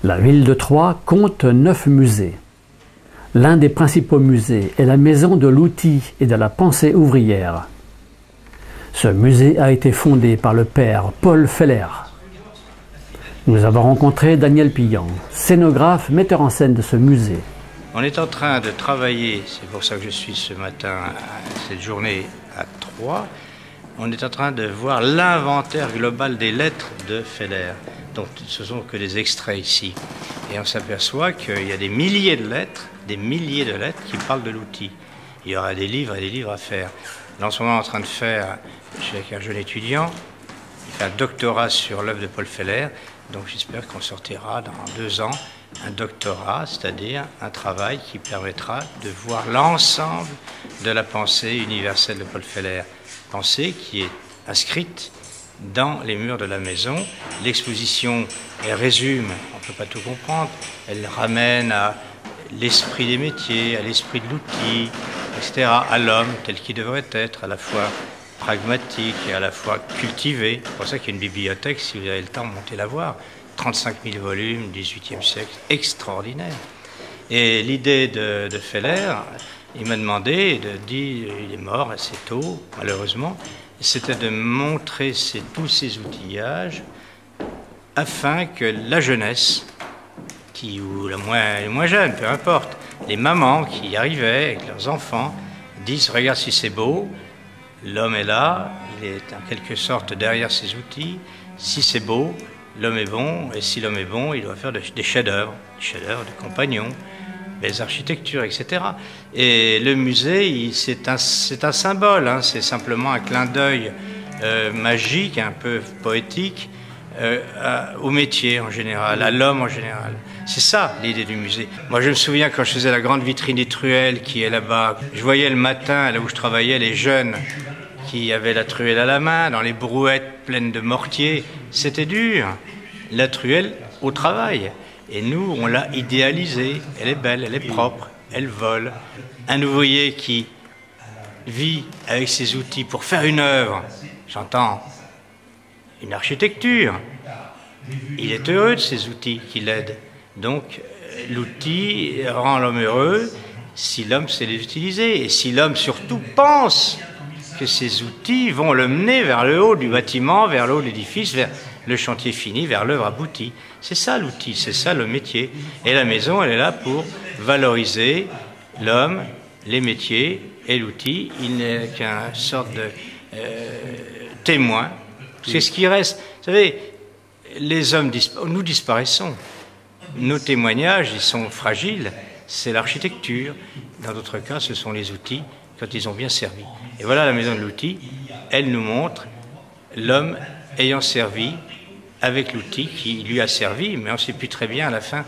La ville de Troyes compte 9 musées. L'un des principaux musées est la Maison de l'Outil et de la Pensée ouvrière. Ce musée a été fondé par le père Paul Feller. Nous avons rencontré Daniel Pillant, scénographe, metteur en scène de ce musée. On est en train de travailler, c'est pour ça que je suis ce matin, cette journée à Troyes, on est en train de voir l'inventaire global des lettres de Feller. Donc ce sont que des extraits ici. Et on s'aperçoit qu'il y a des milliers de lettres qui parlent de l'outil. Il y aura des livres et des livres à faire. Là, en ce moment, on est en train de faire, avec un jeune étudiant, il fait un doctorat sur l'œuvre de Paul Feller. Donc j'espère qu'on sortira dans 2 ans un doctorat, c'est-à-dire un travail qui permettra de voir l'ensemble de la pensée universelle de Paul Feller. Pensée qui est inscrite dans les murs de la maison. L'exposition, elle résume, on ne peut pas tout comprendre, elle ramène à l'esprit des métiers, à l'esprit de l'outil, etc., à l'homme tel qu'il devrait être, à la fois pragmatique et à la fois cultivé. C'est pour ça qu'il y a une bibliothèque, si vous avez le temps, montez la voir. 35 000 volumes, 18e siècle, extraordinaire. Et l'idée de Feller, il m'a demandé, il est mort assez tôt, malheureusement, c'était de montrer tous ces outillages afin que la jeunesse, ou les moins jeunes, peu importe, les mamans qui arrivaient avec leurs enfants, disent « Regarde si c'est beau, l'homme est là, il est en quelque sorte derrière ses outils, si c'est beau, l'homme est bon, et si l'homme est bon, il doit faire des chefs-d'œuvre, des compagnons, des architectures, etc. » Et le musée, c'est un symbole, hein, c'est simplement un clin d'œil magique, un peu poétique, au métier en général, à l'homme en général. C'est ça l'idée du musée. Moi je me souviens quand je faisais la grande vitrine des truelles qui est là-bas, je voyais le matin, là où je travaillais, les jeunes qui avaient la truelle à la main, dans les brouettes pleines de mortier. C'était dur, la truelle au travail. Et nous, on l'a idéalisée. Elle est belle, elle est propre, elle vole. Un ouvrier qui vit avec ses outils pour faire une œuvre, j'entends une architecture, il est heureux de ces outils qui l'aident. Donc l'outil rend l'homme heureux si l'homme sait les utiliser et si l'homme surtout pense que ces outils vont le mener vers le haut du bâtiment, vers le haut de l'édifice, vers le chantier fini, vers l'œuvre aboutie. C'est ça l'outil, c'est ça le métier. Et la maison, elle est là pour valoriser l'homme, les métiers et l'outil. Il n'est qu'un sorte de témoin. C'est ce qui reste. Vous savez, les hommes, nous disparaissons. Nos témoignages, ils sont fragiles. C'est l'architecture. Dans d'autres cas, ce sont les outils quand ils ont bien servi. Et voilà la maison de l'outil. Elle nous montre l'homme ayant servi avec l'outil qui lui a servi, mais on ne sait plus très bien à la fin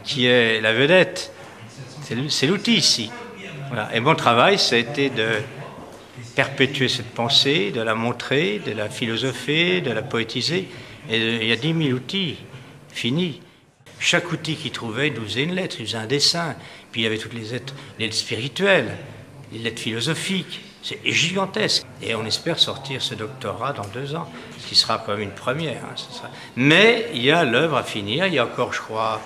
qui est la vedette. C'est l'outil ici. Voilà. Et mon travail, ça a été de perpétuer cette pensée, de la montrer, de la philosopher, de la poétiser. Et il y a 10 000 outils finis. Chaque outil qu'il trouvait, il nous faisait une lettre, il faisait un dessin. Puis il y avait toutes les lettres spirituelles, les lettres philosophiques. C'est gigantesque. Et on espère sortir ce doctorat dans 2 ans, ce qui sera quand même une première. Hein, mais il y a l'œuvre à finir. Il y a encore, je crois,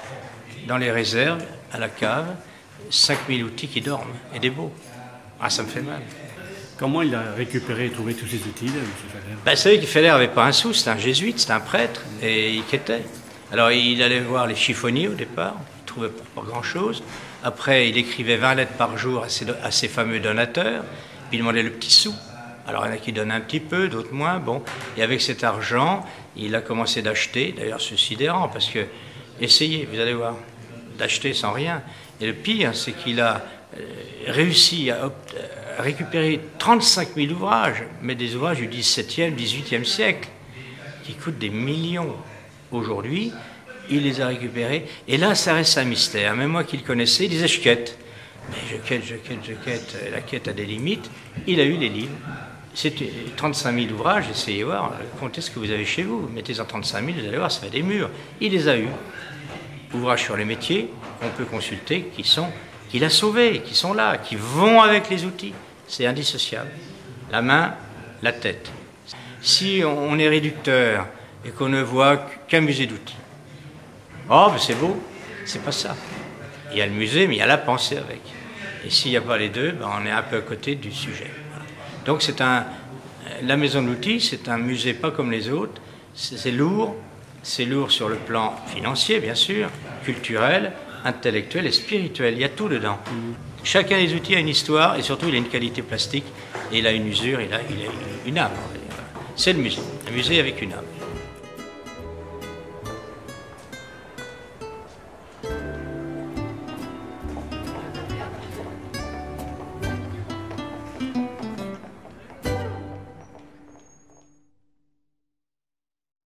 dans les réserves, à la cave, 5000 outils qui dorment, et des beaux. Ah, ça me fait mal. Comment il a récupéré et trouvé tous ces outils, M. Feller? Vous savez que Feller n'avait pas un sou, c'était un jésuite, c'était un prêtre, et il quêtait. Alors il allait voir les chiffonniers au départ, il ne trouvait pas grand-chose. Après, il écrivait 20 lettres par jour à ses fameux donateurs, puis il demandait le petit sou. Alors il y en a qui donnent un petit peu, d'autres moins. Bon. Et avec cet argent, il a commencé d'acheter, d'ailleurs c'est sidérant, parce que, essayez, vous allez voir, d'acheter sans rien. Et le pire, c'est qu'il a réussi à récupérer 35 000 ouvrages, mais des ouvrages du XVIIe, XVIIIe siècle, qui coûtent des millions. Aujourd'hui, il les a récupérés, et là, ça reste un mystère. Même moi qui le connaissais, il disait « je quête ». Mais je quête, la quête a des limites. Il a eu les livres. C'était 35 000 ouvrages, essayez voir, comptez ce que vous avez chez vous. Mettez-en 35 000, vous allez voir, ça fait des murs. Il les a eus. Ouvrages sur les métiers qu'on peut consulter, qu'il a sauvés, qui sont là, qui vont avec les outils. C'est indissociable. La main, la tête. Si on est réducteur et qu'on ne voit qu'un musée d'outils, Oh, mais c'est beau. C'est pas ça. Il y a le musée, mais il y a la pensée avec. Et s'il n'y a pas les deux, ben on est un peu à côté du sujet. Voilà. Donc la Maison de l'Outil, c'est un musée pas comme les autres. C'est lourd sur le plan financier, bien sûr, culturel, intellectuel et spirituel. Il y a tout dedans. Chacun des outils a une histoire et surtout il a une qualité plastique et il a une usure, il a une âme. C'est le musée avec une âme.